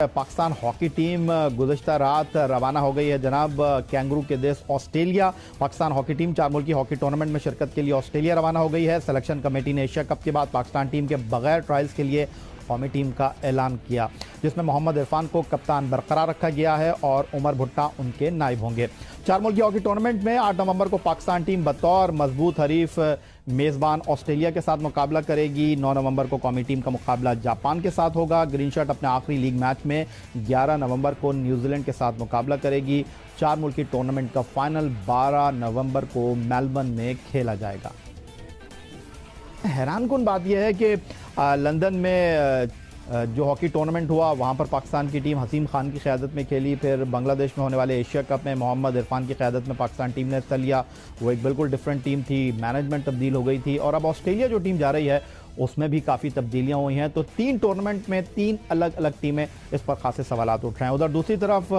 Pakistan hockey team गुज़श्ता रात रवाना हो गई है जनाब कैंगरू के देश ऑस्ट्रेलिया। पाकिस्तान हॉकी टीम 4 मुल्की हॉकी टूर्नामेंट में शिरकत के लिए ऑस्ट्रेलिया रवाना हो गई है। सिलेक्शन कमेटी ने एशिया कप के बाद पाकिस्तान टीम के बगैर ट्रायल्स के लिए कौमी टीम का ऐलान किया, जिसमें मोहम्मद इरफान को कप्तान बरकरार रखा गया है और उमर भुट्टा उनके नायब होंगे। 4 मुल्की हॉकी टूर्नामेंट में 8 नवंबर को पाकिस्तान टीम बतौर मजबूत हरीफ मेज़बान ऑस्ट्रेलिया के साथ मुकाबला करेगी। 9 नवंबर को कौमी टीम का मुकाबला जापान के साथ होगा। ग्रीन शर्ट अपने आखिरी लीग मैच में 11 नवंबर को न्यूजीलैंड के साथ मुकाबला करेगी। 4 मुल्की टूर्नामेंट का फाइनल 12 नवंबर को मेलबर्न में खेला जाएगा। हैरानकुन बात यह है कि लंदन में जो हॉकी टूर्नामेंट हुआ वहाँ पर पाकिस्तान की टीम हसीम खान की क़यादत में खेली। फिर बांग्लादेश में होने वाले एशिया कप में मोहम्मद इरफान की क़यादत में पाकिस्तान टीम ने हिस्सा लिया। वो एक बिल्कुल डिफरेंट टीम थी, मैनेजमेंट तब्दील हो गई थी और अब ऑस्ट्रेलिया जो टीम जा रही है उसमें भी काफ़ी तब्दीलियाँ हुई हैं। तो 3 टूर्नामेंट में 3 अलग अलग टीमें, इस पर खासे सवालात उठ रहे हैं। उधर दूसरी तरफ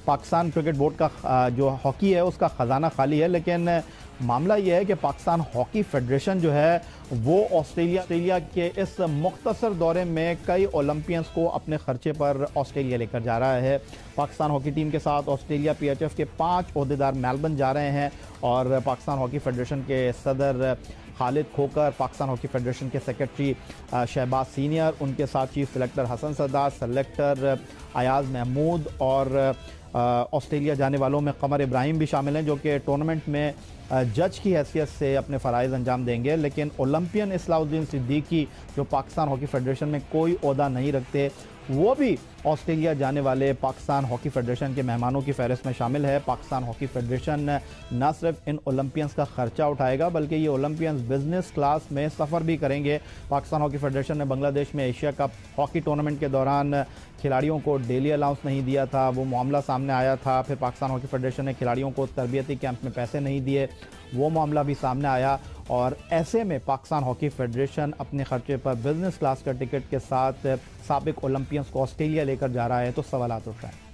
पाकिस्तान क्रिकेट बोर्ड का जो हॉकी है उसका ख़जाना खाली है, लेकिन मामला यह है कि पाकिस्तान हॉकी फेडरेशन जो है वो ऑस्ट्रेलिया के इस मुख्तसर दौरे में कई ओलंपियंस को अपने खर्चे पर ऑस्ट्रेलिया लेकर जा रहा है। पाकिस्तान हॉकी टीम के साथ ऑस्ट्रेलिया PHF के 5 ओहदेदार मेलबर्न जा रहे हैं और पाकिस्तान हॉकी फेडरेशन के सदर खालिद खोकर, पाकिस्तान हॉकी फेडरेशन के सेक्रेटरी शहबाज सीनियर, उनके साथ चीफ सिलेक्टर हसन सरदार, सेलेक्टर अयाज महमूद और ऑस्ट्रेलिया जाने वालों में कमर इब्राहिम भी शामिल हैं, जो कि टूर्नामेंट में जज की हैसियत से अपने फ़राइज़ अंजाम देंगे। लेकिन ओलंपियन इस्लाउद्दीन सिद्दीकी जो पाकिस्तान हॉकी फेडरेशन में कोई ओहदा नहीं रखते, वो भी ऑस्ट्रेलिया जाने वाले पाकिस्तान हॉकी फेडरेशन के मेहमानों की फहरिस्त में शामिल है। पाकिस्तान हॉकी फेडरेशन न सिर्फ इन ओलंपियंस का खर्चा उठाएगा बल्कि ये ओलंपियंस बिजनेस क्लास में सफ़र भी करेंगे। पाकिस्तान हॉकी फेडरेशन ने बांग्लादेश में एशिया कप हॉकी टूर्नामेंट के दौरान खिलाड़ियों को डेली अलाउंस नहीं दिया था, वो मामला सामने आया था। फिर पाकिस्तान हॉकी फेडरेशन ने खिलाड़ियों को तरबियती कैंप में पैसे नहीं दिए, वो मामला भी सामने आया। और ऐसे में पाकिस्तान हॉकी फेडरेशन अपने खर्चे पर बिजनेस क्लास का टिकट के साथ साबिक ओलंपियंस को ऑस्ट्रेलिया लेकर जा रहा है, तो सवाल उठ रहे हैं।